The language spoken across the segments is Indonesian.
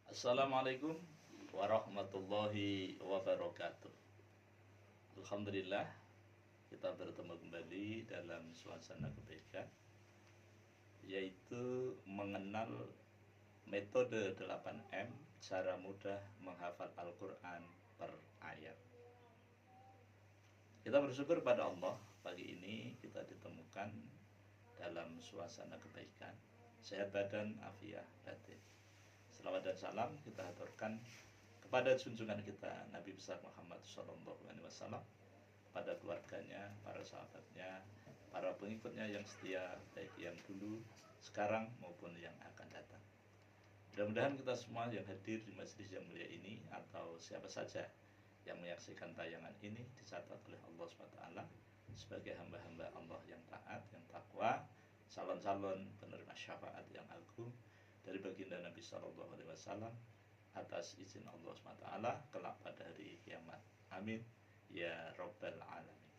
Assalamualaikum warahmatullahi wabarakatuh. Alhamdulillah, kita bertemu kembali dalam suasana kebaikan, yaitu mengenal metode 8M, cara mudah menghafal Al-Quran per ayat. Kita bersyukur pada Allah, pagi ini kita ditemukan dalam suasana kebaikan, sehat badan, afiah batin. Selawat dan salam kita aturkan kepada junjungan kita Nabi besar Muhammad SAW, pada keluarganya, para sahabatnya, para pengikutnya yang setia, baik yang dulu, sekarang maupun yang akan datang. Mudah-mudahan kita semua yang hadir di majelis yang mulia ini, atau siapa saja yang menyaksikan tayangan ini, dicatat oleh Allah SWT sebagai hamba-hamba Allah yang taat, yang takwa, calon-calon penerima syafaat yang agung dari baginda Nabi SAW, atas izin Allah SWT kelak pada hari kiamat. Amin ya Rabbal Alamin.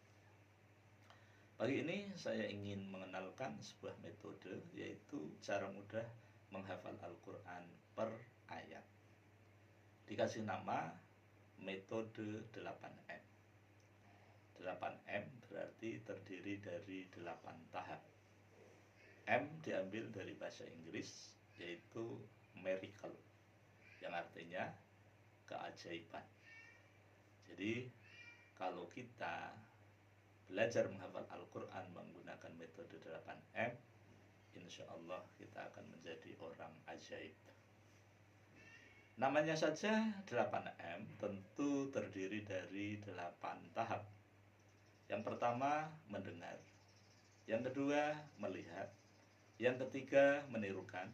Pagi ini saya ingin mengenalkan sebuah metode, yaitu cara mudah menghafal Al-Quran per ayat. Dikasih nama metode 8M. 8M berarti terdiri dari 8 tahap. M diambil dari bahasa Inggris, yaitu miracle, yang artinya keajaiban. Jadi kalau kita belajar menghafal Al-Quran menggunakan metode 8M, insya Allah kita akan menjadi orang ajaib. Namanya saja 8M, tentu terdiri dari 8 tahap. Yang pertama mendengar, yang kedua melihat, yang ketiga menirukan,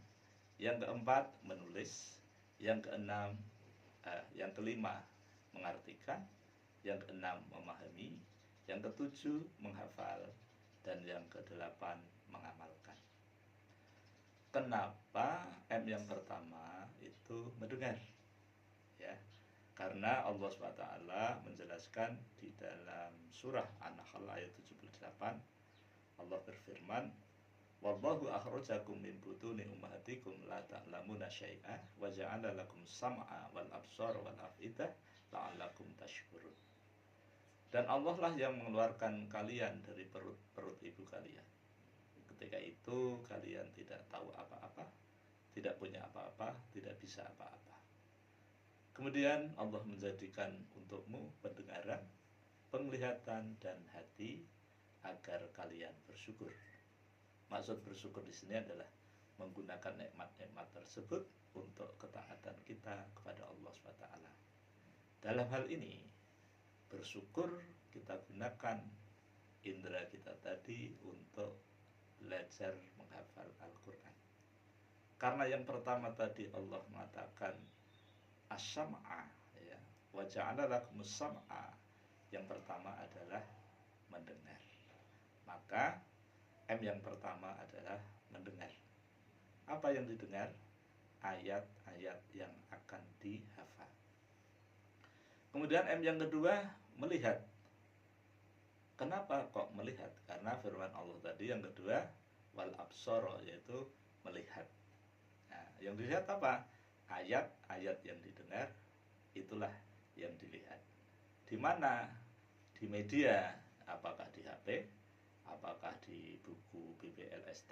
yang keempat menulis, yang kelima mengartikan, yang keenam memahami, yang ketujuh menghafal, dan yang kedelapan mengamalkan. Kenapa M yang pertama itu mendengar? Ya, karena Allah SWT menjelaskan di dalam surah An-Nahl ayat 78, Allah berfirman, wallahu akhrajakum min butuni ummahatikum la ta'lamuna syai'ah wa ja'ala lakum sam'a wal absara wal afidah la'allakum tashkurun. Dan Allah lah yang mengeluarkan kalian dari perut ibu kalian. Ketika itu kalian tidak tahu apa-apa, tidak punya apa-apa, tidak bisa apa-apa. Kemudian Allah menjadikan untukmu pendengaran, penglihatan, dan hati agar kalian bersyukur. Maksud bersyukur di sini adalah menggunakan nikmat-nikmat tersebut untuk ketaatan kita kepada Allah SWT. Dalam hal ini, bersyukur kita gunakan indera kita tadi untuk belajar menghafal Al-Quran. Karena yang pertama tadi Allah mengatakan as-sam'a, ya, wa ja'ala lakumus sam'a, yang pertama adalah mendengar. Maka M yang pertama adalah mendengar. Apa yang didengar? Ayat-ayat yang akan dihafal. Kemudian M yang kedua melihat. Kenapa kok melihat? Karena firman Allah tadi yang kedua wal absara, yaitu melihat. Nah, yang dilihat apa? Ayat-ayat yang didengar, itulah yang dilihat. Di mana? Di media, apakah di HP, apakah di buku BBLST,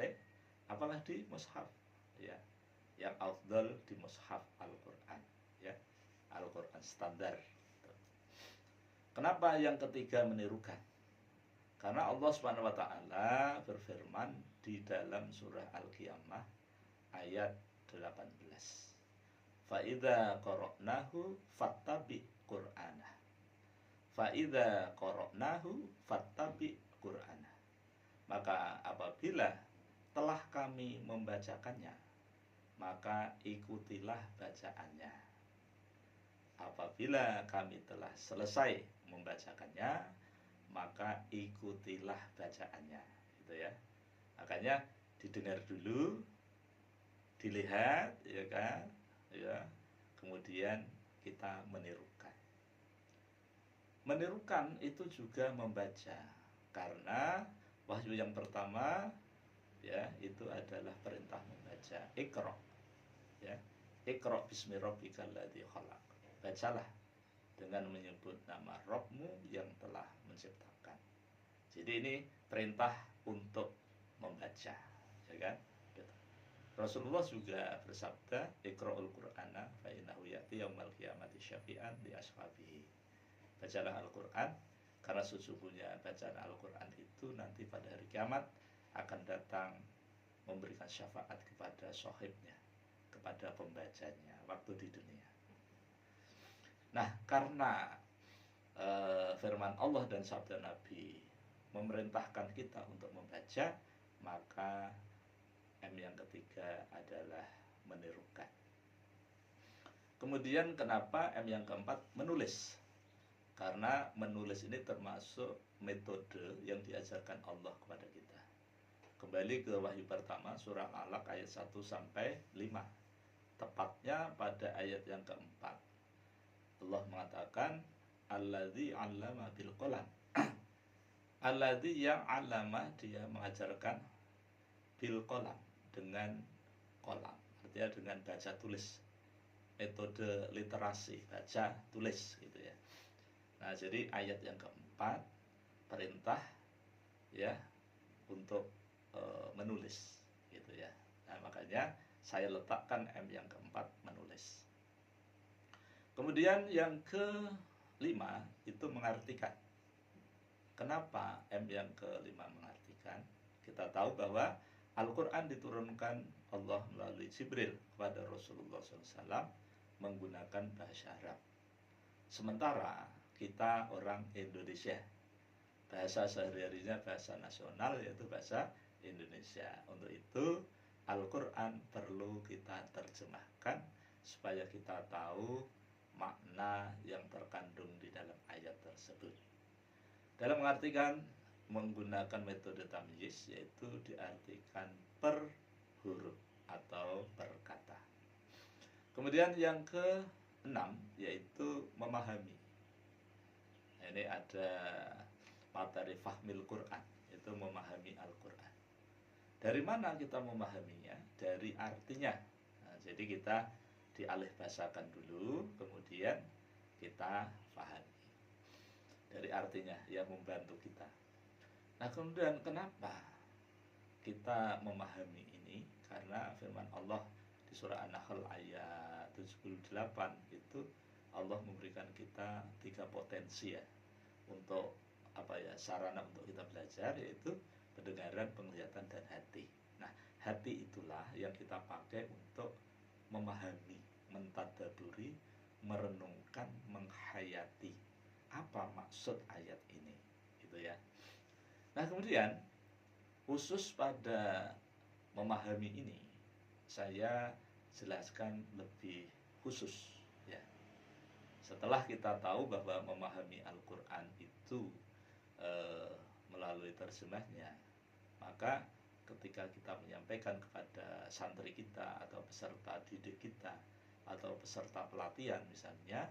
apakah di mushaf, ya. Yang afdal di mushaf Al-Quran, ya. Al-Quran standar. Kenapa yang ketiga menirukan? Karena Allah SWT berfirman di dalam surah Al-Qiyamah ayat 18, Fa'idha qara'nahu fattabi' Qur'anah. Fa'idha qara'nahu fattabi' Qur'anah. Maka apabila telah kami membacakannya, maka ikutilah bacaannya. Apabila kami telah selesai membacakannya, maka ikutilah bacaannya, gitu ya. Makanya didengar dulu, dilihat, ya kan, ya. Kemudian kita menirukan. Menirukan itu juga membaca, karena wahyu yang pertama, ya, itu adalah perintah membaca, Iqra, ya. Iqra bismi rabbikal ladzi khalaq. Bacalah dengan menyebut nama Rabbmu yang telah menciptakan. Jadi ini perintah untuk membaca, ya kan? Rasulullah juga bersabda, Iqra'ul Qur'ana fa innahu ya'ti yaumal qiyamati syafi'an li ashabihi. Bacalah Al-Qur'an karena sesungguhnya bacaan Al-Qur'an itu nanti pada hari kiamat akan datang memberikan syafaat kepada sahibnya, kepada pembacanya waktu di dunia. Nah, karena firman Allah dan sabda Nabi memerintahkan kita untuk membaca, maka M yang ketiga adalah menirukan. Kemudian kenapa M yang keempat menulis? Karena menulis ini termasuk metode yang diajarkan Allah kepada kita. Kembali ke wahyu pertama surah Al-Alaq ayat 1 sampai 5. Tepatnya pada ayat yang keempat. Allah mengatakan alladzi 'allama bil qalam. Alladzi yang 'allama, dia mengajarkan bil qalam, dengan kolam, artinya dengan baca tulis, metode literasi baca tulis gitu ya. Nah, jadi ayat yang keempat perintah ya untuk menulis gitu ya. Nah, makanya saya letakkan M yang keempat, menulis. Kemudian yang kelima itu mengartikan. Kenapa M yang kelima mengartikan? Kita tahu bahwa Al-Quran diturunkan Allah melalui Jibril kepada Rasulullah SAW menggunakan bahasa Arab. Sementara kita orang Indonesia, bahasa sehari-harinya bahasa nasional yaitu bahasa Indonesia. Untuk itu Al-Quran perlu kita terjemahkan supaya kita tahu makna yang terkandung di dalam ayat tersebut. Dalam mengartikan menggunakan metode tamyiz, yaitu diartikan per huruf atau per kata. Kemudian yang keenam yaitu memahami. Nah, ini ada materi fahmil Quran, yaitu memahami Al-Quran. Dari mana kita memahaminya? Dari artinya. Nah, jadi kita dialih bahasakan dulu, kemudian kita pahami dari artinya yang membantu kita. Nah, kemudian kenapa kita memahami ini? Karena firman Allah di surah An-Nahl ayat 78 itu Allah memberikan kita 3 potensi ya untuk sarana untuk kita belajar, yaitu pendengaran, penglihatan, dan hati. Nah, hati itulah yang kita pakai untuk memahami, mentadaburi, merenungkan, menghayati apa maksud ayat ini, gitu ya. Nah, kemudian khusus pada memahami ini saya jelaskan lebih khusus ya. Setelah kita tahu bahwa memahami Al-Quran itu melalui terjemahnya, maka ketika kita menyampaikan kepada santri kita atau peserta didik kita atau peserta pelatihan misalnya,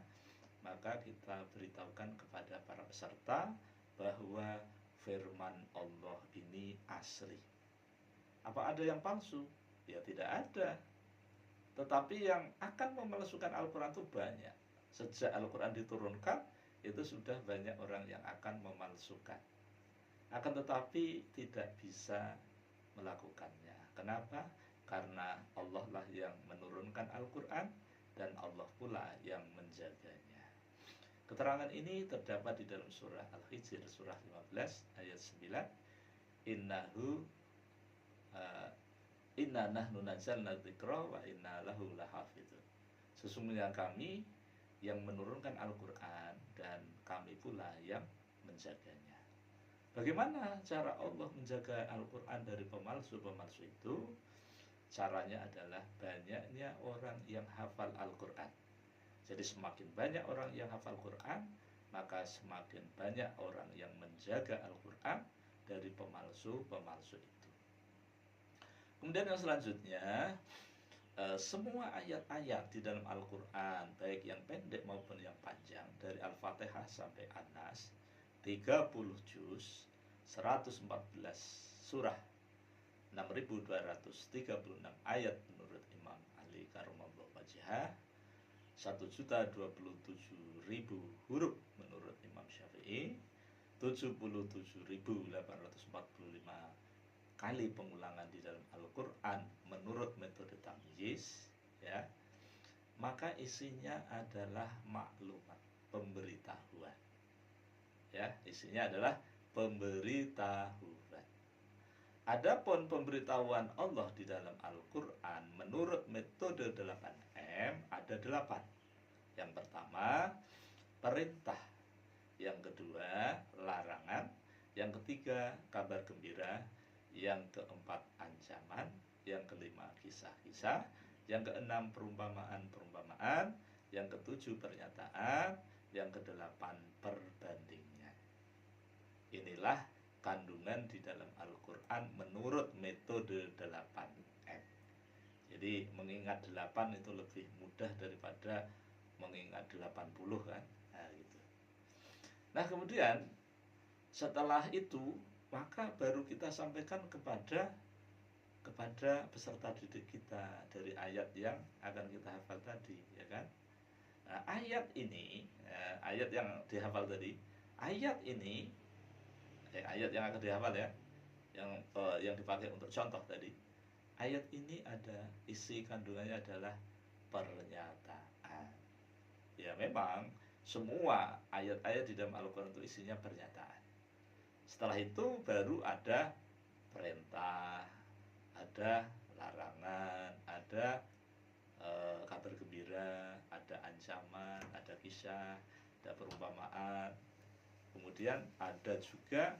maka kita beritahukan kepada para peserta bahwa firman Allah ini asli. Apa ada yang palsu? Ya tidak ada. Tetapi yang akan memalsukan Al-Quran itu banyak. Sejak Al-Quran diturunkan, itu sudah banyak orang yang akan memalsukan. Akan tetapi tidak bisa melakukannya. Kenapa? Karena Allah lah yang menurunkan Al-Quran dan Allah pula yang menjaganya. Keterangan ini terdapat di dalam surah Al-Hijr, surah 15 ayat 9. Inna nahnu nazzalna dzikra wa inna lahu lahafizun. Sesungguhnya kami yang menurunkan Al-Quran dan kami pula yang menjaganya. Bagaimana cara Allah menjaga Al-Quran dari pemalsu-pemalsu itu? Caranya adalah banyaknya orang yang hafal Al-Quran. Jadi semakin banyak orang yang hafal Quran, maka semakin banyak orang yang menjaga Al-Quran dari pemalsu-pemalsu itu. Kemudian yang selanjutnya, semua ayat-ayat di dalam Al-Quran, baik yang pendek maupun yang panjang, dari Al-Fatihah sampai An-Nas, 30 juz, 114 surah, 6.236 ayat menurut Imam Ali Karumallahu wajhah, 1.027.000 huruf menurut Imam Syafi'i, 77.845 kali pengulangan di dalam Al-Quran menurut metode tamyiz, ya, maka isinya adalah maklumat, pemberitahuan, ya, isinya adalah pemberitahuan. Adapun pemberitahuan Allah di dalam Al-Quran menurut metode 8M ada 8. Yang pertama, perintah. Yang kedua, larangan. Yang ketiga, kabar gembira. Yang keempat, ancaman. Yang kelima, kisah-kisah. Yang keenam, perumpamaan-perumpamaan. Yang ketujuh, pernyataan. Yang kedelapan, perbandingan. Inilah kandungan di dalam Al-Quran menurut metode 8M. Jadi mengingat 8 itu lebih mudah daripada mengingat 80 kan. Nah, gitu. Nah, kemudian setelah itu maka baru kita sampaikan kepada peserta didik kita dari ayat yang akan kita hafal tadi, ya kan? Nah, ayat ini, ayat yang dihafal tadi, ayat ini, ayat yang akan dihafal ya, yang dipakai untuk contoh tadi, ayat ini ada isi kandungannya adalah pernyataan. Ya, memang semua ayat-ayat di dalam Al-Quran itu isinya pernyataan. Setelah itu baru ada perintah, ada larangan, ada kabar gembira, ada ancaman, ada kisah, ada perumpamaan. Kemudian ada juga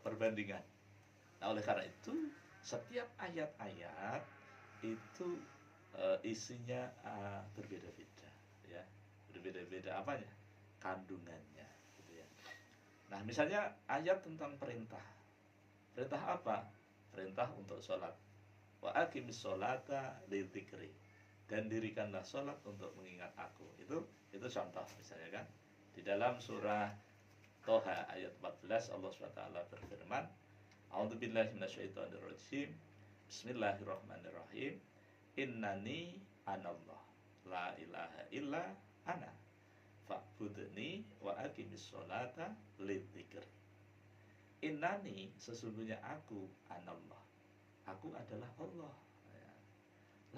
perbandingan. Nah, oleh karena itu setiap ayat-ayat itu isinya berbeda-beda, ya, berbeda-beda apanya? Kandungannya, gitu ya. Nah, misalnya ayat tentang perintah. Perintah apa? Perintah untuk sholat. Wa aqimis sholata lidzikri. Dan dirikanlah sholat untuk mengingat aku. Itu contoh misalnya kan. Di dalam surah Toha ayat 14 Allah SWT berfirman, A'udzubillahi minasyaitonirrajim. Bismillahirrahmanirrahim. Innani anallah la ilaha illa ana fa'budni wa aqimis sholata lidzikri. Innani, sesungguhnya aku, anallah, aku adalah Allah.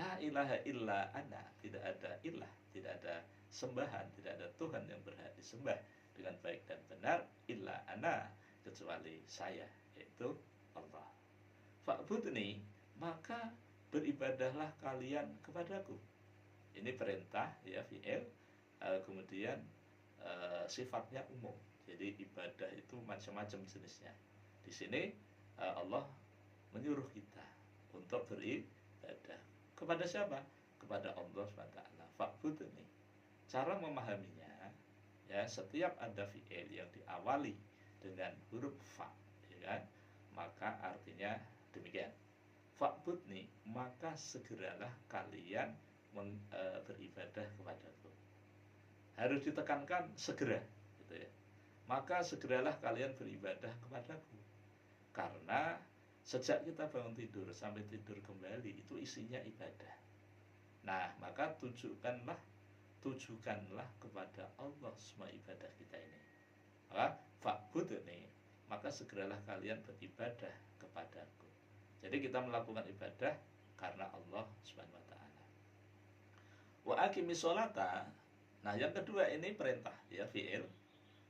La ilaha illa ana, tidak ada ilah, tidak ada sembahan, tidak ada Tuhan yang berhak disembah dengan baik dan benar illa ana, kecuali saya, yaitu Allah. Fa'budni, maka beribadahlah kalian kepadaku. Ini perintah, ya, fi'il, kemudian sifatnya umum. Jadi ibadah itu macam-macam jenisnya. Di sini Allah menyuruh kita untuk beribadah kepada siapa? Kepada Allah SWT. Fa'budni. Cara memahaminya, ya, setiap ada fi'il yang diawali dengan huruf fa, ya kan? Maka artinya demikian. Fa'budni, maka segeralah kalian beribadah kepadaku. Harus ditekankan segera, gitu ya. Maka segeralah kalian beribadah kepadaku. Karena sejak kita bangun tidur sampai tidur kembali itu isinya ibadah. Nah, maka tujukanlah kepada Allah semua ibadah kita ini. Maka fa'budni, maka segeralah kalian beribadah kepadaku. Jadi kita melakukan ibadah karena Allah Subhanahu wa taala. Wa aqimis sholata. Nah, yang kedua ini perintah, ya, fi'il.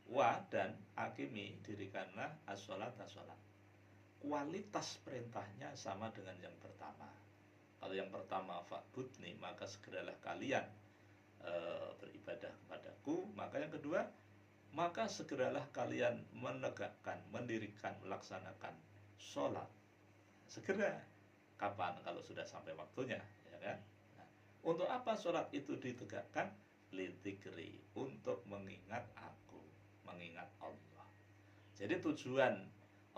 Wa dan aqimi, dirikanlah as-sholata, sholat. Kualitas perintahnya sama dengan yang pertama. Kalau yang pertama fa'budni, maka segeralah kalian beribadah kepadaku. Maka yang kedua, maka segeralah kalian menegakkan, mendirikan, melaksanakan sholat. Segera. Kapan? Kalau sudah sampai waktunya, ya kan? Nah, untuk apa sholat itu ditegakkan? Lidzikri, untuk mengingat aku, mengingat Allah. Jadi tujuan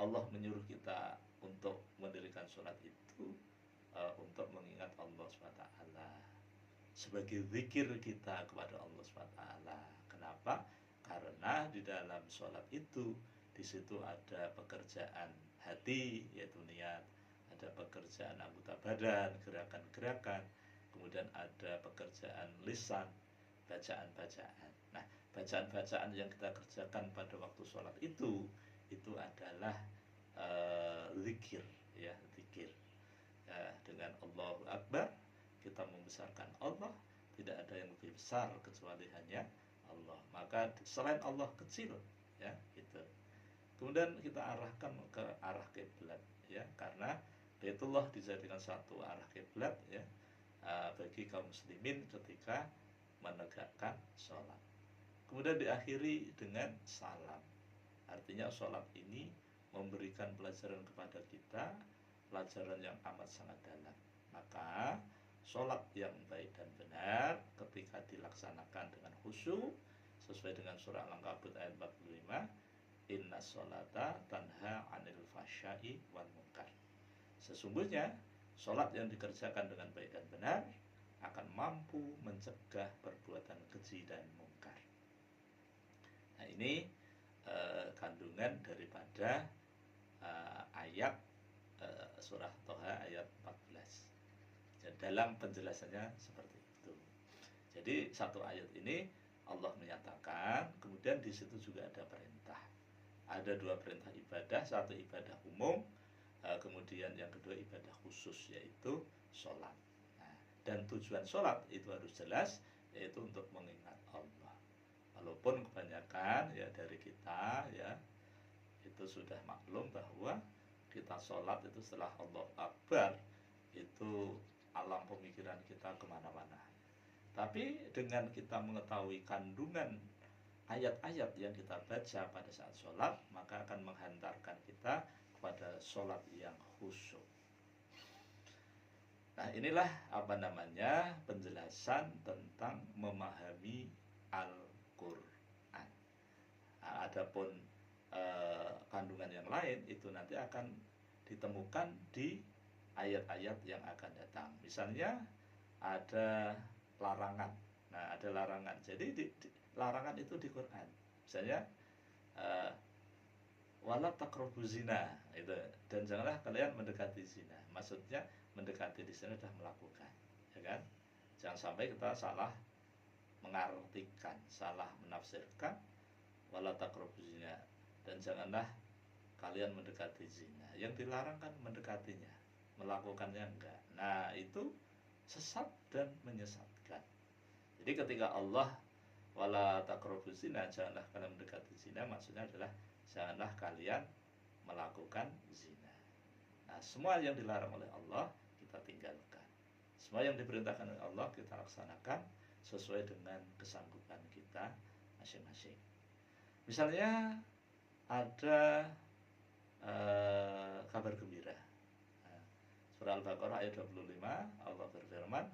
Allah menyuruh kita untuk mendirikan sholat itu untuk mengingat Allah SWT, sebagai zikir kita kepada Allah SWT. Kenapa? Karena di dalam sholat itu, di situ ada pekerjaan hati, yaitu niat, ada pekerjaan anggota badan, gerakan-gerakan, kemudian ada pekerjaan lisan, bacaan-bacaan. Nah, bacaan-bacaan yang kita kerjakan pada waktu sholat itu adalah zikir, ya, zikir. Ya, dengan Allahu Akbar kita membesarkan Allah, tidak ada yang lebih besar kecuali hanya Allah. Maka selain Allah kecil, ya, gitu. Kemudian kita arahkan ke arah kiblat, ya, karena Baitullah dijadikan satu arah kiblat, ya, bagi kaum muslimin ketika menegakkan sholat. Kemudian diakhiri dengan salam. Artinya sholat ini memberikan pelajaran kepada kita, pelajaran yang amat sangat dalam. Maka sholat yang baik dan benar ketika dilaksanakan dengan khusyuk sesuai dengan surah Al-Ankabut ayat 45, inna sholata tanha anil fahsya'i wal munkar. Sesungguhnya sholat yang dikerjakan dengan baik dan benar akan mampu mencegah perbuatan keji dan mungkar. Nah, ini kandungan daripada ayat surah Toha ayat 14. Dan dalam penjelasannya seperti itu. Jadi satu ayat ini Allah menyatakan, kemudian di situ juga ada perintah. Ada dua perintah ibadah, satu ibadah umum, kemudian yang kedua ibadah khusus, yaitu sholat. Nah, dan tujuan sholat itu harus jelas, yaitu untuk mengingat Allah. Walaupun kebanyakan ya dari kita, ya, itu sudah maklum bahwa kita sholat itu setelah Allah Akbar, itu alam pemikiran kita kemana-mana. Tapi dengan kita mengetahui kandungan ayat-ayat yang kita baca pada saat sholat, maka akan menghantarkan kita kepada sholat yang khusyuk. Nah, inilah penjelasan tentang memahami Al-Quran. Nah, adapun kandungan yang lain itu nanti akan ditemukan di ayat-ayat yang akan datang. Misalnya ada larangan. Nah, ada larangan. Jadi larangan itu di Quran. Misalnya wala taqrabu zina, itu, dan janganlah kalian mendekati zina. Maksudnya mendekati di sini sudah melakukan, ya kan? Jangan sampai kita salah mengartikan, salah menafsirkan wala taqrabu zina, dan janganlah kalian mendekati zina. Yang dilarang kan mendekatinya, melakukannya enggak. Nah, itu sesat dan menyesatkan. Jadi ketika Allah wala taqrabu zina, janganlah kalian mendekati zina, maksudnya adalah janganlah kalian melakukan zina. Nah, semua yang dilarang oleh Allah kita tinggalkan. Semua yang diperintahkan oleh Allah kita laksanakan sesuai dengan kesanggupan kita masing-masing. Misalnya ada kabar gembira. Surah Al-Baqarah ayat 25, Allah berfirman,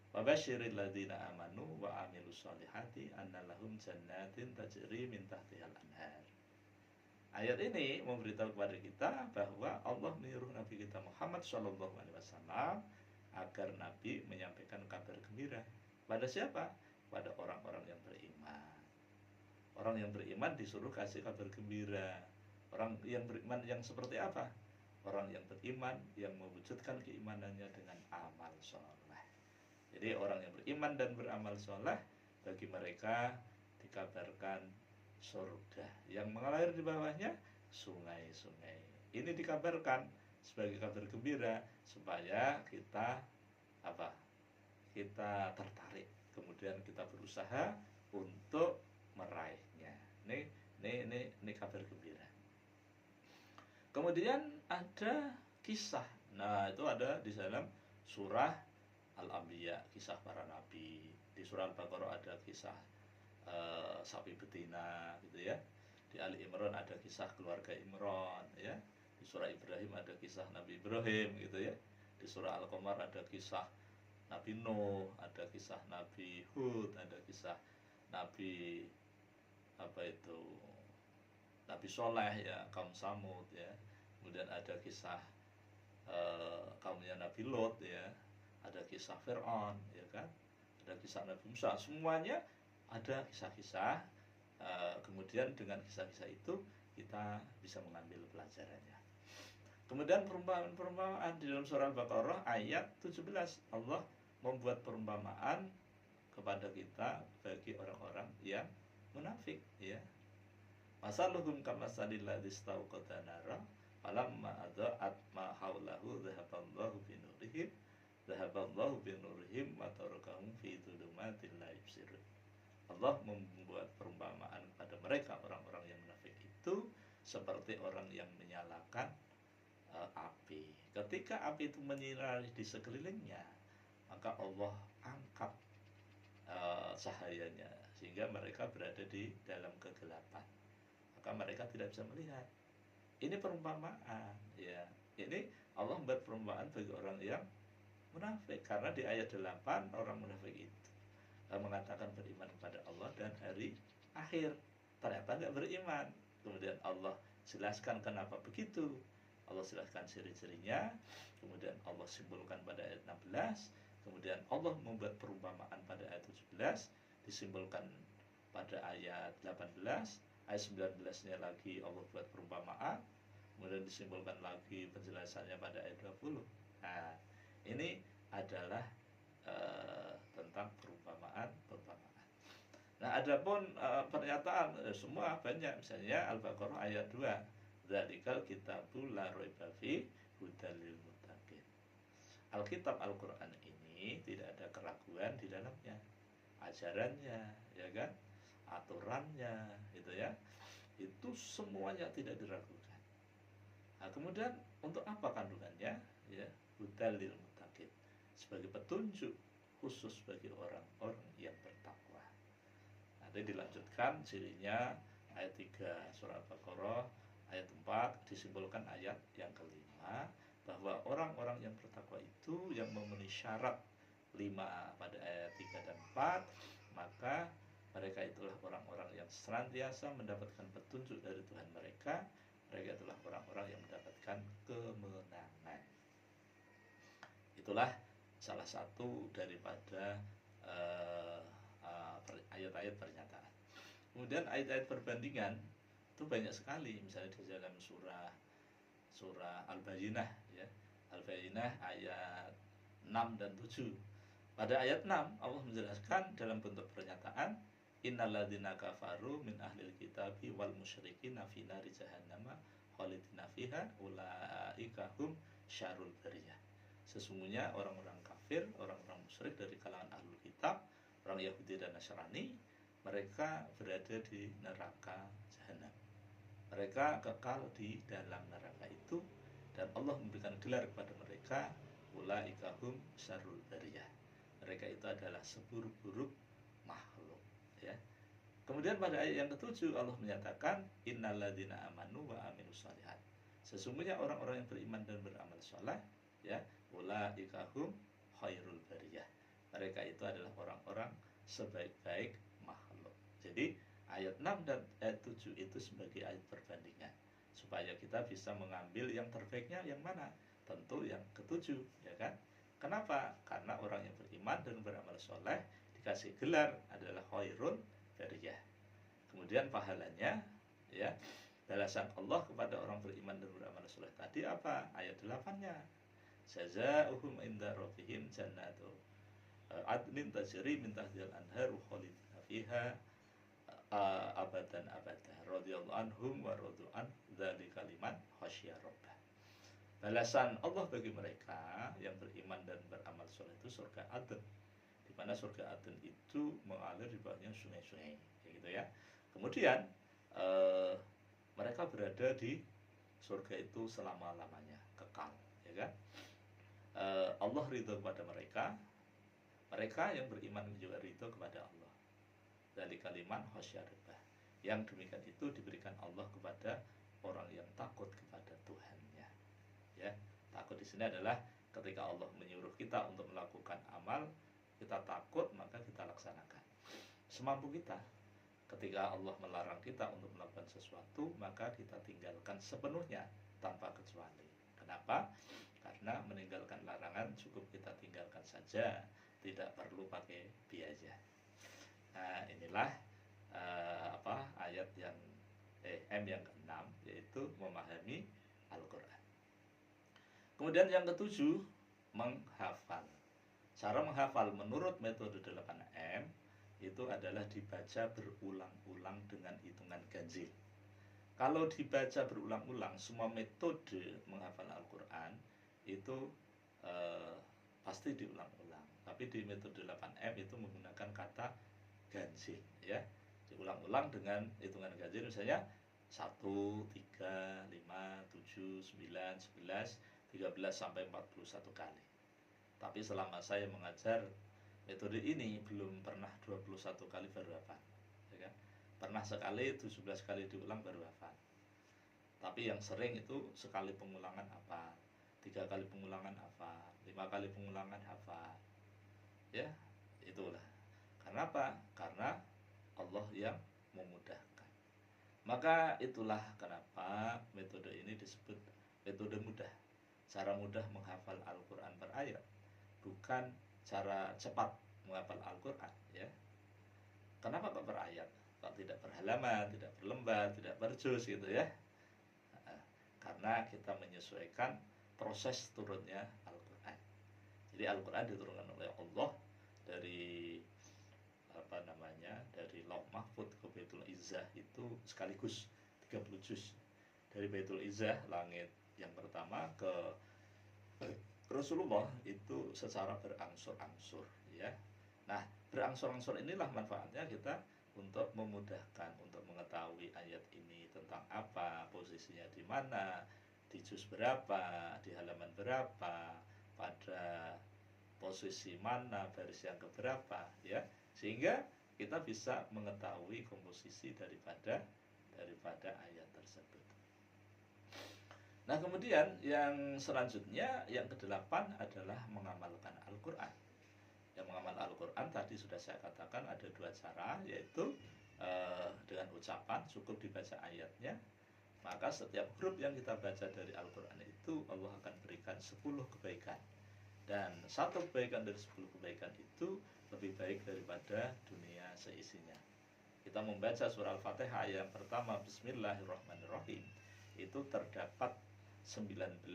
wa basyiril ladzina amanu wa amilus solihati anna lahum jannatin tajri min tahtihal anhar. Ayat ini memberitahu kepada kita bahwa Allah menyuruh Nabi kita Muhammad SAW agar Nabi menyampaikan kabar gembira. Pada siapa? Pada orang-orang yang beriman. Orang yang beriman disuruh kasih kabar gembira. Orang yang beriman yang seperti apa? Orang yang beriman yang mewujudkan keimanannya dengan amal soleh. Jadi orang yang beriman dan beramal soleh, bagi mereka dikabarkan surga yang mengalir di bawahnya sungai-sungai. Ini dikabarkan sebagai kabar gembira supaya kita kita tertarik, kemudian kita berusaha untuk meraihnya. Ini kabar gembira. Kemudian ada kisah. Nah, itu ada di dalam surah Al-Anbiya, kisah para nabi. Di surah Al-Baqarah ada kisah sapi betina, gitu ya. Di Ali Imran ada kisah keluarga Imran, ya. Di surah Ibrahim ada kisah Nabi Ibrahim, gitu ya. Di surah Al-Qamar ada kisah Nabi Nuh, ada kisah Nabi Hud, ada kisah Nabi Nabi Soleh, ya, kaum Samud, ya. Kemudian ada kisah kaumnya Nabi Lot, ya. Ada kisah Fir'aun, ya kan. Ada kisah Nabi Musa. Semuanya ada kisah-kisah. Kemudian dengan kisah-kisah itu kita bisa mengambil pelajarannya. Kemudian perumpamaan di dalam surah Al-Baqarah ayat 17, Allah membuat perumpamaan kepada kita bagi orang-orang yang munafik, ya. Masaluhum kamasalil ladzi istauqada nara falamma adza'at ma haulahu dhahaballahu binurihim wa tarakahum fi dhulumatin la yubsirun. Allah membuat perumpamaan pada mereka orang-orang yang munafik itu seperti orang yang menyalakan api. Ketika api itu menyinari di sekelilingnya, maka Allah angkat cahayanya sehingga mereka berada di dalam kegelapan. Maka mereka tidak bisa melihat. Ini perumpamaan, ya. Ini Allah membuat perumpamaan bagi orang yang munafik, karena di ayat 8 orang munafik itu mengatakan beriman kepada Allah dan hari akhir, ternyata nggak beriman. Kemudian Allah jelaskan kenapa begitu. Allah jelaskan ciri-cirinya, kemudian Allah simpulkan pada ayat 16, kemudian Allah membuat perumpamaan pada ayat 17, disimpulkan pada ayat 18, ayat 19-nya lagi Allah buat perumpamaan, kemudian disimpulkan lagi penjelasannya pada ayat 20. Nah, ini adalah tentang perumpamaan. Nah, adapun pernyataan semua banyak, misalnya Al-Baqarah ayat 2, dzalikal kitabul la raiba fi hudal lil muttaqin. Alkitab Al-Qur'an ini tidak ada keraguan di dalamnya. Ajarannya, ya kan? Aturannya, gitu ya. Itu semuanya tidak diragukan. Nah, kemudian untuk apa kandungannya? Ya, hudal lil muttaqin, sebagai petunjuk khusus bagi orang-orang yang bertakwa. Nanti dilanjutkan cirinya ayat 3 surah Al-Baqarah, ayat 4 disimpulkan ayat yang kelima, bahwa orang-orang yang bertakwa itu yang memenuhi syarat 5 pada ayat 3 dan 4, maka mereka itulah orang-orang yang senantiasa mendapatkan petunjuk dari Tuhan mereka. Mereka itulah orang-orang yang mendapatkan kemenangan. Itulah salah satu daripada ayat-ayat pernyataan. Kemudian ayat-ayat perbandingan itu banyak sekali, misalnya di dalam surah Al-Bayyinah, ya. Al-Bayyinah ayat 6 dan 7. Pada ayat 6 Allah menjelaskan dalam bentuk pernyataan, innalladzina kafaru min ahlil kitabi wal musyrikina fi nari jahannama khalidina fiha ulaika hum syarrul bariyah. Sesungguhnya orang-orang kafir, orang-orang musyrik dari kalangan ahlul kitab, orang Yahudi dan Nasrani, mereka berada di neraka jahanam. Mereka kekal di dalam neraka itu, dan Allah memberikan gelar kepada mereka, ulaika hum syarrul bariyah. Mereka itu adalah seburuk-buruk makhluk, ya. Kemudian pada ayat yang ke-7 Allah menyatakan, innalladzina amanu wa aminus shalihat. Sesungguhnya orang-orang yang beriman dan beramal saleh, ya, ulaika hum khairul bariyah. Mereka itu adalah orang-orang sebaik-baik makhluk. Jadi ayat 6 dan ayat 7 itu sebagai ayat perbandingan, supaya kita bisa mengambil yang terbaiknya yang mana? Tentu yang ke-7, ya kan? Kenapa? Karena orang yang beriman dan beramal soleh dikasih gelar adalah khairul bariyah. Kemudian pahalanya, ya, balasan Allah kepada orang beriman dan beramal soleh tadi apa? Ayat 8-nya. Jazaohum inda rabbihim jannatu adnin tajri min tahtihal anharu khalidina fiha abadan abada radhiyallahu anhum wa radu an dzalika liman khasyya rabbah. Balasan Allah bagi mereka yang beriman dan beramal soleh itu surga Aden, di mana surga Aden itu mengalir di bawahnya sungai-sungai, kayak gitu ya. Kemudian mereka berada di surga itu selama-lamanya, kekal, ya kan? Allah ridho kepada mereka, mereka yang beriman juga ridho kepada Allah. Dari kalimat khasyaribah, yang demikian itu diberikan Allah kepada orang yang takut kepada Tuhannya, ya. Takut di sini adalah ketika Allah menyuruh kita untuk melakukan amal, kita takut maka kita laksanakan semampu kita. Ketika Allah melarang kita untuk melakukan sesuatu, maka kita tinggalkan sepenuhnya tanpa kecuali. Kenapa? Karena meninggalkan larangan cukup kita tinggalkan saja, tidak perlu pakai biaya. Nah, inilah ayat yang M yang ke-6, yaitu memahami Al-Quran. Kemudian yang ke-7, menghafal. Cara menghafal menurut metode 8M itu adalah dibaca berulang-ulang dengan hitungan ganjil. Kalau dibaca berulang-ulang, semua metode menghafal Al-Quran itu eh, pasti diulang-ulang. Tapi di metode 8M itu menggunakan kata ganjil, ya. Diulang-ulang dengan hitungan ganjil, misalnya 1, 3, 5, 7, 9, 11, 13 sampai 41 kali. Tapi selama saya mengajar metode ini belum pernah 21 kali baru hafal, ya kan? Pernah sekali 17 kali diulang baru hafal. Tapi yang sering itu sekali pengulangan hafal, 3 kali pengulangan hafal, 5 kali pengulangan hafal. Ya, itulah. Karena apa? Karena Allah yang memudahkan. Maka itulah kenapa metode ini disebut metode mudah. Cara mudah menghafal Al-Quran per ayat, bukan cara cepat menghafal Al-Quran, ya. Kenapa kok per ayat? Kok tidak per halaman, tidak per lembar, tidak per juz gitu, ya? Karena kita menyesuaikan proses turunnya Al-Quran. Jadi Al-Quran diturunkan oleh Allah dari dari Lauh Mahfud ke Baitul Izzah itu sekaligus 30 juz. Dari Baitul Izzah langit yang pertama ke Rasulullah itu secara berangsur-angsur, ya. Nah, berangsur-angsur inilah manfaatnya kita untuk memudahkan, untuk mengetahui ayat ini tentang apa, posisinya di mana, di juz berapa, di halaman berapa, pada posisi mana, baris yang keberapa, ya. Sehingga kita bisa mengetahui komposisi daripada ayat tersebut. Nah, kemudian yang selanjutnya, yang kedelapan adalah mengamalkan Al-Quran. Yang mengamal Al-Quran tadi sudah saya katakan ada dua cara, yaitu dengan ucapan, cukup dibaca ayatnya. Maka setiap huruf yang kita baca dari Al-Quran itu Allah akan berikan 10 kebaikan. Dan satu kebaikan dari 10 kebaikan itu lebih baik daripada dunia seisinya. Kita membaca surah Al-Fatihah yang pertama, Bismillahirrahmanirrahim, itu terdapat 19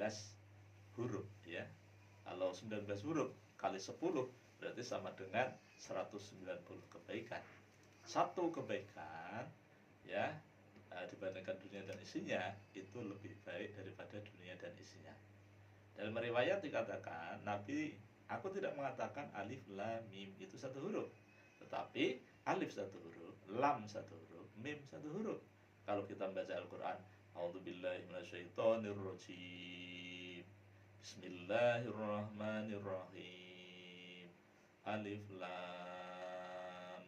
huruf, ya. Kalau 19 huruf kali 10 berarti sama dengan 190 kebaikan. Satu kebaikan, ya, dibandingkan dunia dan isinya itu lebih baik daripada dunia dan isinya. Dalam riwayat dikatakan, Nabi, aku tidak mengatakan alif lam mim itu satu huruf, tetapi alif satu huruf, lam satu huruf, mim satu huruf. Kalau kita membaca Al-Quran, A'udzubillahi minasyaitonirrajim, Bismillahirrahmanirrahim, alif lam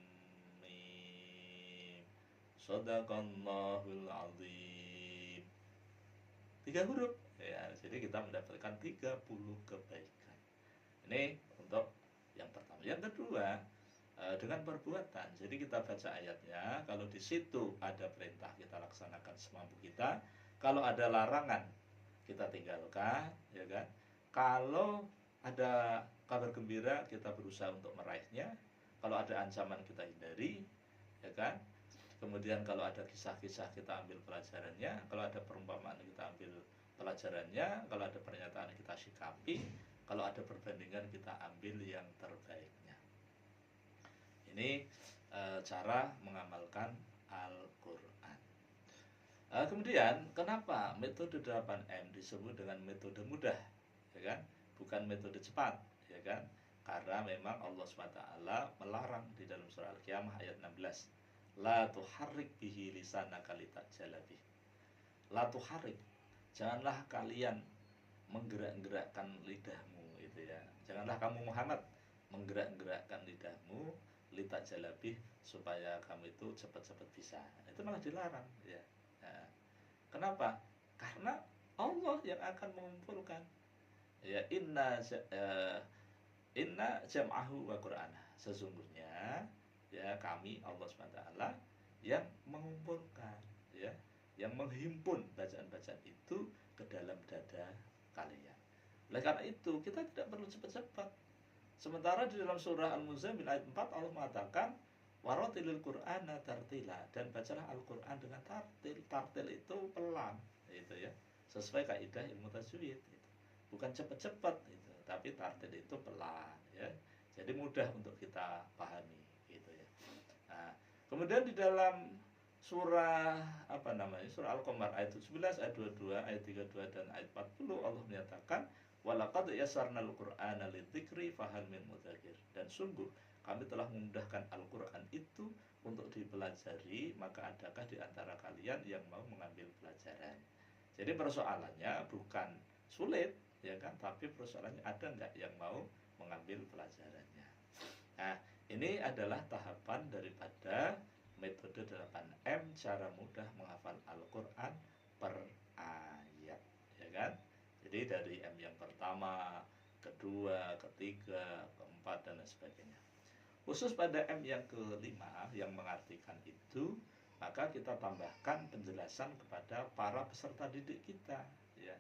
mim, Shadaqallahul azim. 3 huruf, ya. Jadi kita mendapatkan 30 kebaikan. Ini untuk yang pertama. Yang kedua, dengan perbuatan. Jadi kita baca ayatnya, kalau di situ ada perintah kita laksanakan semampu kita, kalau ada larangan kita tinggalkan, ya kan. Kalau ada kabar gembira kita berusaha untuk meraihnya, kalau ada ancaman kita hindari, ya kan. Kemudian kalau ada kisah-kisah kita ambil pelajarannya, kalau ada perumpamaan kita ambil pelajarannya, kalau ada pernyataan kita sikapi, kalau ada perbandingan kita ambil yang terbaiknya. Ini cara mengamalkan Al-Quran. Kemudian kenapa metode 8M disebut dengan metode mudah, ya kan? Bukan metode cepat, ya kan? Karena memang Allah SWT melarang di dalam surah Al-Qiyamah ayat 16. La tuharrik bihi lisanaka litajala bih. La tuharrik, janganlah kalian menggerak-gerakkan lidahmu, itu ya. Janganlah kamu Muhammad menggerak-gerakkan lidahmu litajala bih, supaya kamu itu cepat-cepat bisa. Itu malah dilarang, ya. Nah, kenapa? Karena Allah yang akan mengumpulkan. Ya, inna jam'ahu wa qur'ana. Sesungguhnya ya kami Allah SWT yang mengumpulkan, ya, yang menghimpun bacaan-bacaan itu ke dalam dada kalian. Oleh karena itu kita tidak perlu cepat-cepat. Sementara di dalam surah Al-Muzammil ayat 4 Allah mengatakan waratilil Qur'ana tartila, dan bacalah Al-Qur'an dengan tartil. Tartil itu pelan, itu ya. Sesuai kaidah ilmu tajwid itu. Bukan cepat-cepat itu, tapi tartil itu pelan, ya. Jadi mudah untuk kita pahami gitu ya. Nah, kemudian di dalam surah apa namanya? Surah Al-Qamar ayat 17, ayat 22, ayat 32 dan ayat 40 Allah menyatakan walaqad yassarnal qur'ana lidzikri fahal min mudzakir. Dan sungguh kami telah memudahkan Al-Qur'an itu untuk dipelajari, maka adakah di antara kalian yang mau mengambil pelajaran? Jadi persoalannya bukan sulit ya kan, tapi persoalannya ada nggak yang mau mengambil pelajarannya. Nah, ini adalah tahapan daripada metode 8M, cara mudah menghafal Al-Quran per ayat ya kan. Jadi dari M yang pertama, kedua, ketiga, keempat dan lain sebagainya. Khusus pada M yang kelima yang mengartikan itu, maka kita tambahkan penjelasan kepada para peserta didik kita ya.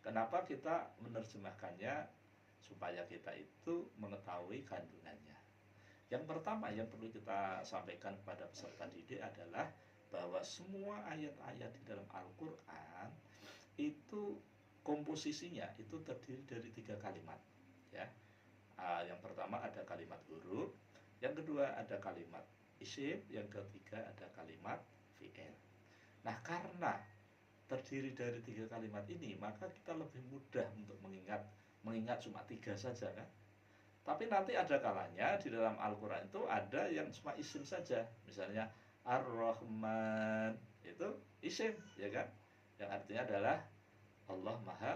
Kenapa kita menerjemahkannya? Supaya kita itu mengetahui kandungannya. Yang pertama yang perlu kita sampaikan kepada peserta didik adalah bahwa semua ayat-ayat di dalam Al-Quran itu komposisinya itu terdiri dari 3 kalimat ya. Yang pertama ada kalimat huruf, yang kedua ada kalimat isim, yang ketiga ada kalimat fi'il. Nah, karena terdiri dari 3 kalimat ini, maka kita lebih mudah untuk mengingat cuma 3 saja kan. Tapi nanti ada kalanya di dalam Al-Quran itu ada yang cuma isim saja. Misalnya Ar-Rahman itu isim ya kan, yang artinya adalah Allah Maha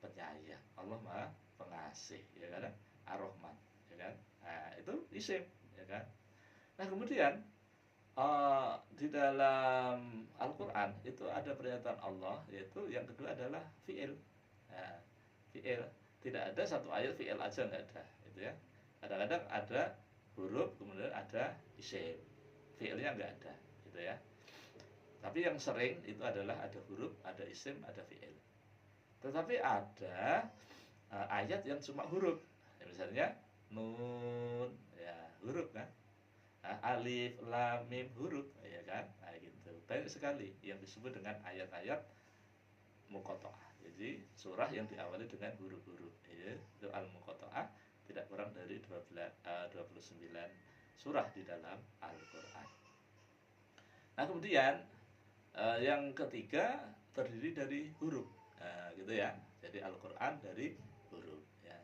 Penyayang, Allah Maha Pengasih ya kan, Ar-Rahman ya kan. Nah, itu isim ya kan. Nah, kemudian di dalam Al-Quran itu ada pernyataan Allah, yaitu yang kedua adalah fi'il. Nah, fi'il, tidak ada satu ayat fi'il aja, nggak ada gitu ya. Kadang-kadang ada huruf kemudian ada isim, fi'ilnya nggak ada gitu ya. Tapi yang sering itu adalah ada huruf, ada isim, ada fi'il. Tetapi ada ayat yang cuma huruf ya, misalnya nun ya, huruf kan. Alif, lam, mim, huruf ya kan. Nah, gitu. Banyak sekali yang disebut dengan ayat-ayat muqatta'ah. Jadi surah yang diawali dengan huruf-huruf ya, itu al-muqatta'ah, tidak kurang dari 29 surah di dalam Al-Qur'an. Nah, kemudian yang ketiga terdiri dari huruf. Nah, gitu ya. Jadi Al-Qur'an dari huruf ya.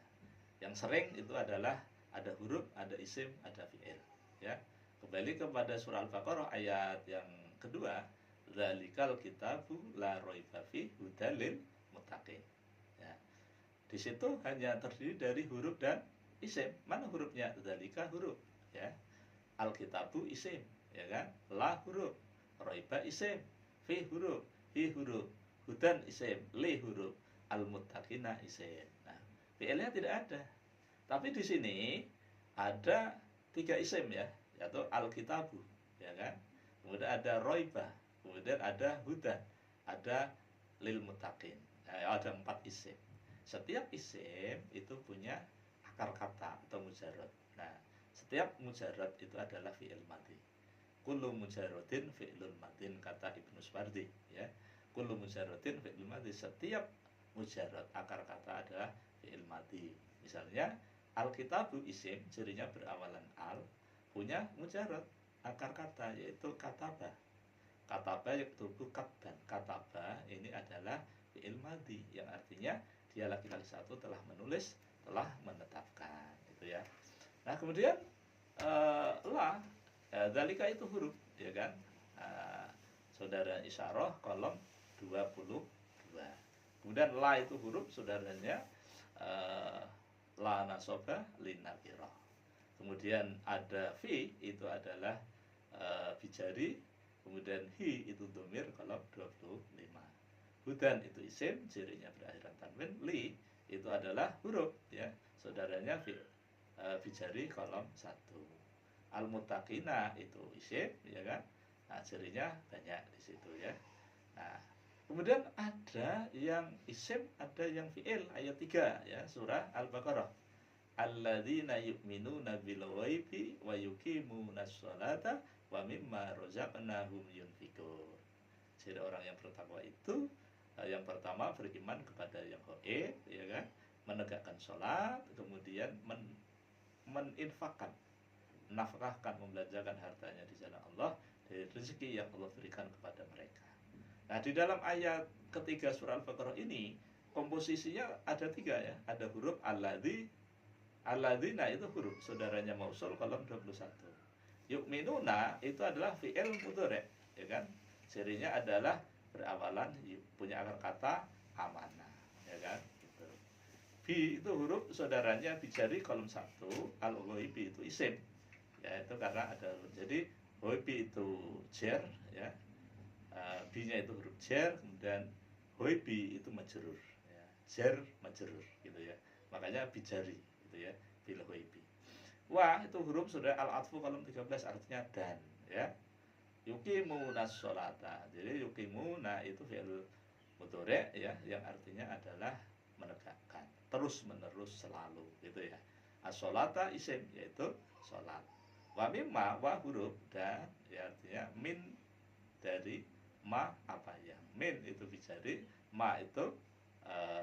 Yang sering itu adalah ada huruf, ada isim, ada fi'il ya. Kembali kepada surah Al-Baqarah ayat yang kedua, dzalikal kitabu la raiba fi hudal lil muttaqin. Ya. Di situ hanya terdiri dari huruf dan isim. Mana hurufnya? Dzalika huruf ya. Al-kitabu isim ya kan? La huruf, raiba isim, fi huruf, hi huruf, hudan isim, li huruf, al-muttaqina isim. Nah, fi'ilnya tidak ada. Tapi di sini ada 3 isim ya, yaitu al-kitabu ya kan, kemudian ada roibah, kemudian ada hudan, ada lil muttaqin. Nah, ada 4 isim. Setiap isim itu punya akar kata atau mujarrad. Nah, setiap mujarrad itu adalah fi'il madhi. Kullu mujarradin fi'lul madhin, kata Ibnu Spardi ya. Kullu mujarradin fi'lul madhi, setiap mujarrad akar kata adalah fi'il madhi. Misalnya al-kitabu isim, cirinya berawalan al, punya mujarrad akar kata yaitu kataba. Kataba yaktubu katban. Kataba ini adalah fi'il madhi yang artinya dia laki-laki satu telah menulis, telah menetapkan gitu ya. Nah, kemudian la dzalika itu huruf ya kan. Saudara isyarah kolom 22. Kemudian la itu huruf, saudaranya la nasoba linakirah. Kemudian ada fi itu adalah bijari, kemudian hi itu domir kolom 25. Hudan itu isim, cirinya berakhiran tanwin. Li itu adalah huruf ya, saudaranya bijari kolom 1. Al-muttaqina itu isim ya kan. Nah, cirinya banyak di situ ya. Nah, kemudian ada yang isim, ada yang fi'il, ayat 3 ya, surah Al-Baqarah. Alladzina yu'minuna bil ghaibi wa yuqimunas sholata wa mimma razaqnahum yunfikun. Jadi orang yang bertakwa itu yang pertama beriman kepada yang gaib ya kan, menegakkan sholat, kemudian meninfakkan, menafkahkan, membelanjakan hartanya di jalan Allah dari rezeki yang Allah berikan kepada mereka. Nah, di dalam ayat ketiga surah Al-Baqarah ini komposisinya ada 3 ya. Ada huruf alladzi, alladzina itu huruf saudaranya mausul kolom 21. Yu'minuna itu adalah fi'il mudhari', ya kan? Cirinya adalah berawalan punya akar kata amanah, ya kan? Gitu. Bi itu huruf saudaranya bijari kolom 1, al-ghaibi itu isim. Ya, itu karena ada huruf. Jadi ghaibi itu jar, ya. B-nya itu huruf jar, kemudian ghaibi itu majrur, ya. Jar majrur gitu ya. Makanya bijari gitu ya, bil ghaibi. Wa itu huruf sudah al-atfu kolom 13 artinya dan, ya. Yuqimuna sholata. Jadi yuqimuna itu fi'il mudhari' ya, yang artinya adalah menegakkan, terus menerus selalu gitu ya. As-sholata isim yaitu sholat. Wa mimma wa huruf dan ya artinya min dari ma apa ya. Min itu bijari, ma itu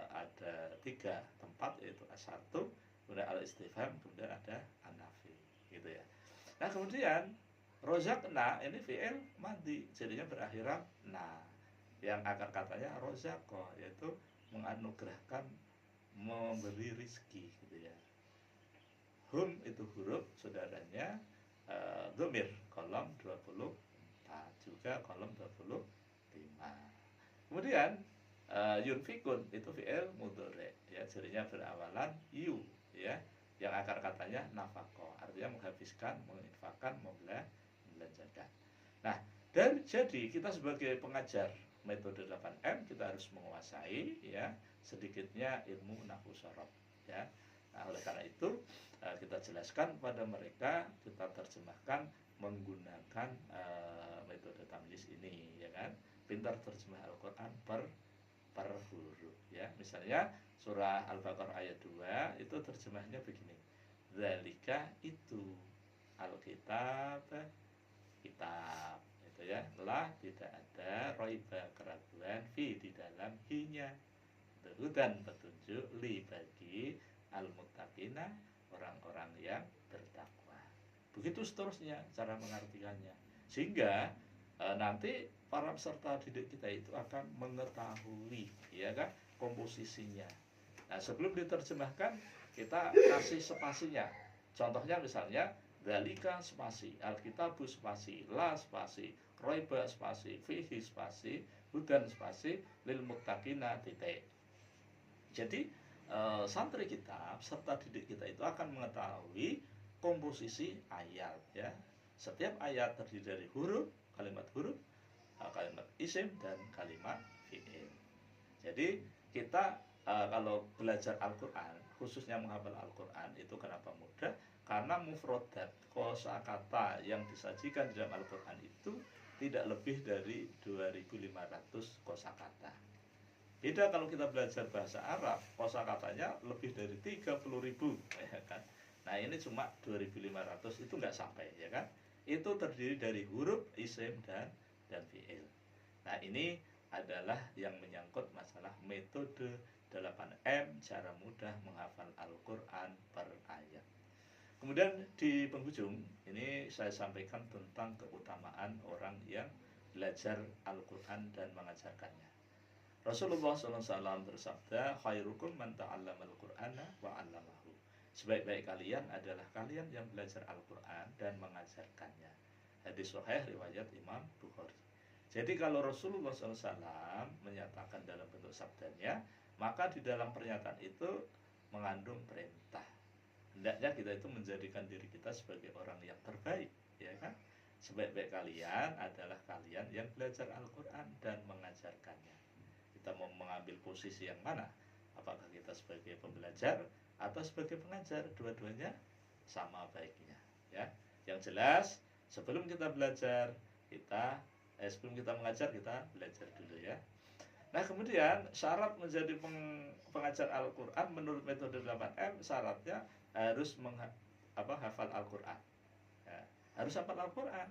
ada 3 tempat yaitu as-satu, kemudian al-istifham, kemudian ada an-nafi gitu ya. Nah, kemudian rozakna ini fi'il madhi, jadinya berakhiran na, yang akar katanya rozako, yaitu menganugerahkan, memberi rizki gitu ya. Hum itu huruf saudaranya dhamir kolom 24, juga kolom 25. Kemudian yunfikun itu fi'il mudhari' ya, jadinya berawalan yu ya, yang akar katanya nafaqah, artinya menghabiskan, menginfakkan, membelanjakan. Nah, dan jadi kita sebagai pengajar metode 8M kita harus menguasai ya sedikitnya ilmu nahwu sorof ya. Nah, oleh karena itu kita jelaskan kepada mereka, kita terjemahkan menggunakan metode tamyiz ini ya kan. Pintar terjemah Al-Qur'an per huruf ya. Misalnya surah Al-Baqarah ayat 2 itu terjemahnya begini. Dzalika itu Alkitab, kitab itu ya, telah tidak ada raiba keraguan fi di dalam hinya, dan petunjuk li bagi al-muttaqina orang-orang yang bertakwa. Begitu seterusnya cara mengartikannya, sehingga nanti para peserta didik kita itu akan mengetahui ya kan komposisinya. Nah, sebelum diterjemahkan kita kasih spasinya. Contohnya misalnya dalika spasi, alkitabu spasi, la spasi, roiba spasi, fihi spasi, hudan spasi, lil muttaqina titik. Jadi santri kita, peserta didik kita itu akan mengetahui komposisi ayat ya. Setiap ayat terdiri dari huruf, kalimat huruf, kalimat isim dan kalimat fi'il. Jadi kita kalau belajar Al-Quran, khususnya menghafal Al-Quran itu kenapa mudah? Karena mufrodat, kosakata yang disajikan di dalam Al-Quran itu tidak lebih dari 2.500 kosakata. Beda kalau kita belajar bahasa Arab, kosakatanya lebih dari 30.000 ya kan. Nah, ini cuma 2.500, itu nggak sampai ya kan. Itu terdiri dari huruf, isim dan fi'il. Nah, ini adalah yang menyangkut masalah metode 8M, cara mudah menghafal Al-Quran per ayat. Kemudian di penghujung ini saya sampaikan tentang keutamaan orang yang belajar Al-Quran dan mengajarkannya. Rasulullah SAW bersabda, khairukum man ta'allama al-Qur'ana wa 'allamahu. Sebaik-baik kalian adalah kalian yang belajar Al-Quran dan mengajarkannya. Hadis sahih riwayat Imam Bukhari. Jadi kalau Rasulullah SAW menyatakan dalam bentuk sabdanya, maka di dalam pernyataan itu mengandung perintah. Hendaknya kita itu menjadikan diri kita sebagai orang yang terbaik, ya kan? Sebaik-baik kalian adalah kalian yang belajar Al-Quran dan mengajarkannya. Kita mau mengambil posisi yang mana? Apakah kita sebagai pembelajar atau sebagai pengajar? Dua-duanya sama baiknya, ya. Yang jelas sebelum kita belajar sebelum kita mengajar kita belajar dulu ya. Nah, kemudian syarat menjadi pengajar Al-Quran menurut metode 8M, syaratnya harus hafal Al-Quran ya. Harus hafal Al-Quran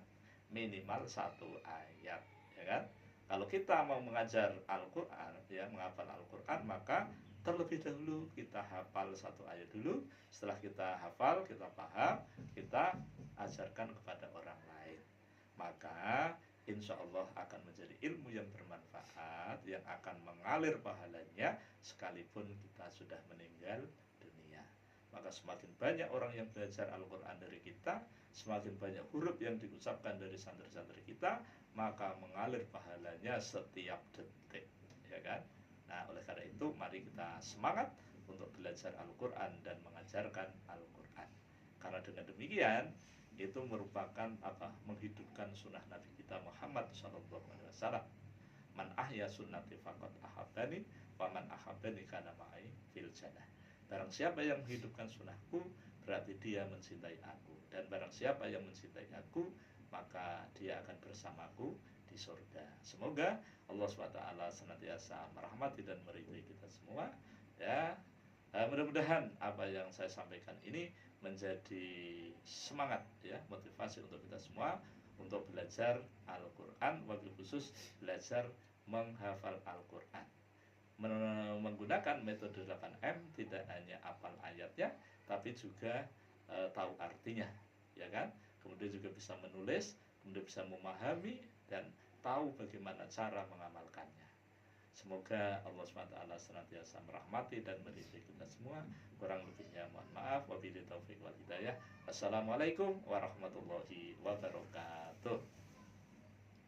minimal 1 ayat ya kan. Kalau kita mau mengajar Al-Quran ya, menghafal Al-Quran, maka terlebih dahulu kita hafal 1 ayat dulu. Setelah kita hafal, kita paham, kita ajarkan kepada orang lain. Maka insya Allah akan menjadi ilmu yang bermanfaat, yang akan mengalir pahalanya sekalipun kita sudah meninggal dunia. Maka semakin banyak orang yang belajar Al-Quran dari kita, semakin banyak huruf yang diucapkan dari santri-santri kita, maka mengalir pahalanya setiap detik, ya kan? Nah, oleh karena itu mari kita semangat untuk belajar Al-Quran dan mengajarkan Al-Quran. Karena dengan demikian itu merupakan menghidupkan sunnah Nabi kita Muhammad SAW. Man ahya sunnati faqad ahabbani wa man ahabbani kana ma'i fil jannah. Barang siapa yang menghidupkan sunnahku, berarti dia mencintai aku. Dan barang siapa yang mencintai aku, maka dia akan bersamaku di surga. Semoga Allah SWT senantiasa merahmati dan meridhai kita semua. Ya, mudah-mudahan apa yang saya sampaikan ini menjadi semangat, ya, motivasi untuk kita semua untuk belajar Al-Quran, wabil khusus belajar menghafal Al-Quran. Menggunakan metode 8M, tidak hanya hafal ayatnya, tapi juga tahu artinya, ya kan? Kemudian juga bisa menulis, kemudian bisa memahami dan tahu bagaimana cara mengamalkannya. Semoga Allah SWT senantiasa merahmati dan meridhai kita semua. Kurang lebihnya mohon maaf. Wabillahi taufiq wal hidayah. Assalamualaikum warahmatullahi wabarakatuh.